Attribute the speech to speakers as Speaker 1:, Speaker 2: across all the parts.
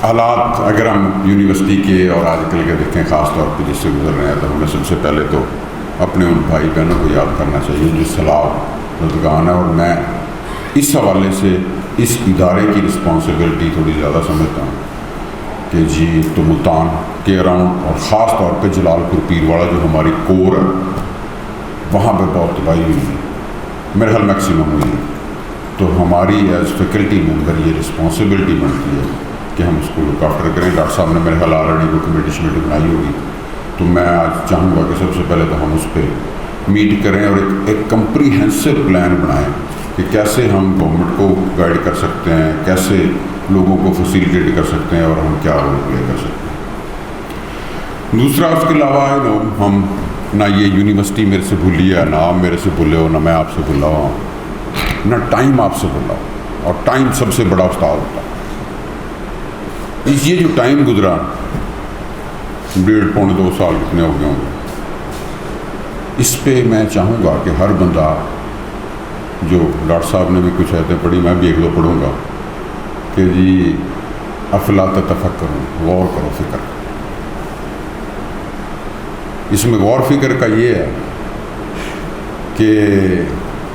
Speaker 1: حالات اگر ہم یونیورسٹی کے اور آج کل کے دیکھیں خاص طور پہ جس سے گزر رہے ہیں تو ہمیں سب سے پہلے تو اپنے ان بھائی بہنوں کو یاد کرنا چاہیے جو سیلاب زدگان ہے، اور میں اس حوالے سے اس ادارے کی رسپانسبلٹی تھوڑی زیادہ سمجھتا ہوں کہ جی تو ملتان کے اراؤنڈ اور خاص طور پہ جلال پور پیرواڑہ جو ہماری کور ہے وہاں پہ بہت تباہی ہوئی ہے، میرے خیال میکسیمم ہوئی ہے، تو ہماری ایز فیکلٹی ممبر یہ رسپانسبلٹی بنتی ہے کہ ہم اس کو لک آفٹر کریں۔ ڈاکٹر صاحب نے میرے خیال آلریڈی وہ کمیٹی بنائی ہوگی، تو میں آج چاہوں گا کہ سب سے پہلے تو ہم اس پہ میٹ کریں اور ایک کمپریہنسو پلان بنائیں کہ کیسے ہم گورنمنٹ کو گائیڈ کر سکتے ہیں، کیسے لوگوں کو فیسیلیٹیٹ کر سکتے ہیں، اور ہم کیا رول پلے کر سکتے ہیں۔ دوسرا اس کے علاوہ ہم نہ یہ یونیورسٹی میرے سے بھولی ہے، نہ آپ میرے سے بھولے ہو، نہ میں آپ سے بھولا ہوں، نہ ٹائم آپ سے بھولا ہوں، اور ٹائم سب سے بڑا استاد ہوتا ہے۔ یہ جو ٹائم گزرا 1.5 پونے 2 سال کتنے ہو گئے ہوں گے، اس پہ میں چاہوں گا کہ ہر بندہ، جو ڈاکٹر صاحب نے بھی کچھ ایسے پڑھی، میں بھی 1-2 پڑھوں گا کہ جی افلا تفکروا، غور کرو، فکر۔ اس میں غور فکر کا یہ ہے کہ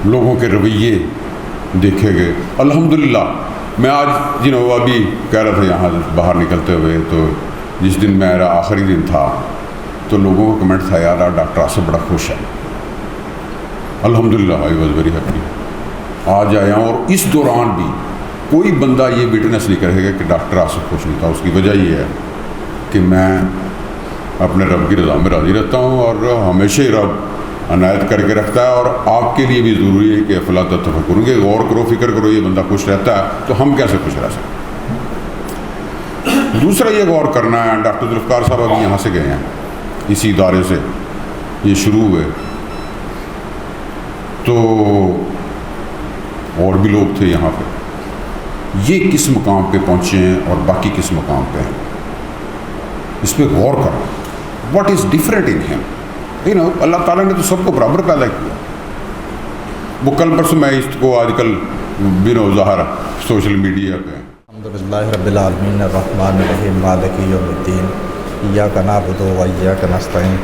Speaker 1: لوگوں کے رویے دیکھے گئے۔ الحمدللہ میں آج ابھی کہہ رہا تھا یہاں باہر نکلتے ہوئے، تو جس دن میرا آخری دن تھا تو لوگوں کا کمنٹ تھا، یار ڈاکٹر آصف بڑا خوش ہے۔ الحمدللہ آئی واز ویری ہیپی۔ آج آیا ہوں، اور اس دوران بھی کوئی بندہ یہ وٹنس نہیں کرے گا کہ ڈاکٹر آصف خوش نہیں تھا۔ اس کی وجہ یہ ہے کہ میں اپنے رب کی رضا میں راضی رہتا ہوں، اور ہمیشہ رب عنایت کر کے رکھتا ہے، اور آپ کے لیے بھی ضروری ہے کہ افلا تفکروا، کہ غور کرو، فکر کرو، یہ بندہ خوش رہتا ہے تو ہم کیسے خوش رہ سکتے ہیں۔ دوسرا یہ غور کرنا ہے، ڈاکٹر ذوالفقار صاحب ابھی یہاں سے گئے ہیں، اسی ادارے سے یہ شروع ہوئے، تو اور بھی لوگ تھے یہاں پہ، یہ کس مقام پہ پہنچے ہیں اور باقی کس مقام پہ ہیں، اس پہ غور کرو۔ What is different in him? اللہ تعالیٰ نے تو سب کو برابر پیدا کیا۔ وہ کل پرسوں میں اس کو آج کل ظاہر سوشل میڈیا پہ
Speaker 2: الحمدللہ رب العالمین الرحمن الرحیم مالک یوم الدین ایاک نعبد و ایاک نستعین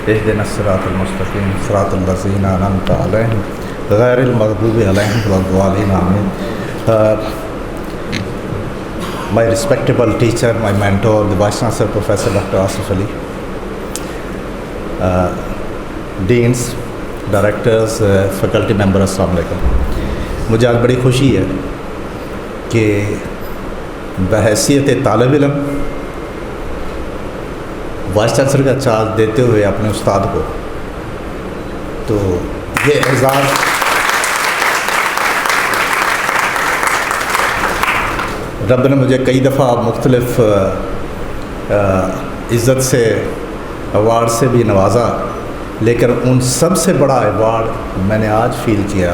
Speaker 2: اہدنا الصراط المستقیم صراط الذین انعمت علیہم غیر المغضوب علیہم ولا الضالین آمین۔ My respectable teacher, my mentor, the Vice Chancellor Professor Dr. Asif Ali, Deans, Directors, Faculty Members, السلام علیکم۔ مجھے آج بڑی خوشی ہے کہ بحیثیت طالب علم وائس چانسلر کا چارج دیتے ہوئے اپنے استاد کو، تو یہ اعزاز رب نے مجھے کئی دفعہ مختلف عزت سے ایوارڈ سے بھی نوازا، لیکن ان سب سے بڑا ایوارڈ میں نے آج فیل کیا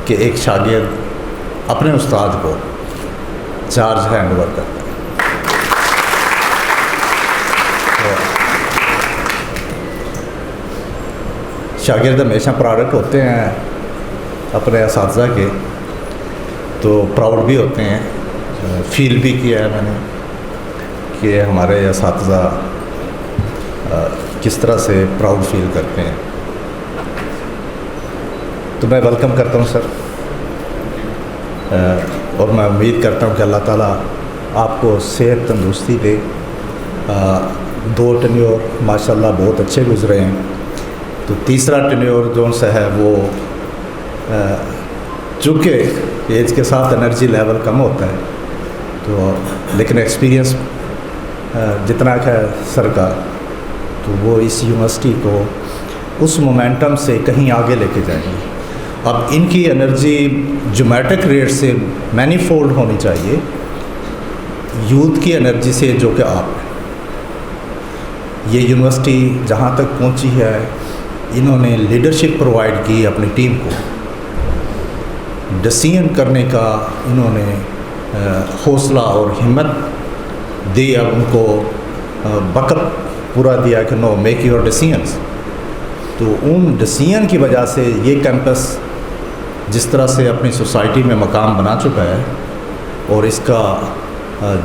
Speaker 2: کہ ایک شاگرد اپنے استاد کو چارج ہینڈ اوور کرتا ہے۔ شاگرد ہمیشہ پروڈکٹ ہوتے ہیں اپنے اساتذہ کے، تو پراؤڈ بھی ہوتے ہیں۔ فیل بھی کیا ہے میں نے کہ ہمارے اساتذہ کس طرح سے پراؤڈ فیل کرتے ہیں، تو میں ویلکم کرتا ہوں سر، اور میں امید کرتا ہوں کہ اللہ تعالیٰ آپ کو صحت تندرستی دے۔ 2 ٹینیور ماشاءاللہ بہت اچھے گزرے ہیں، تو تیسرا ٹینیور جو سا ہے وہ چونکہ ایج کے ساتھ انرجی لیول کم ہوتا ہے، تو لیکن ایکسپیرینس جتنا ہے سر کا، تو وہ اس یونیورسٹی کو اس مومنٹم سے کہیں آگے لے کے جائیں گے۔ اب ان کی انرجی جومیٹرک ریٹ سے مینی فولڈ ہونی چاہیے یوتھ کی انرجی سے، جو کہ آپ ہیں۔ یہ یونیورسٹی جہاں تک پہنچی ہے، انہوں نے لیڈرشپ پرووائڈ کی اپنی ٹیم کو، ڈسیزن کرنے کا انہوں نے حوصلہ اور ہمت دی، اب ان کو بک اپ پورا دیا کہ نو میک یور ڈسیزنس۔ تو ان ڈسیزن کی وجہ سے یہ کیمپس جس طرح سے اپنی سوسائٹی میں مقام بنا چکا ہے، اور اس کا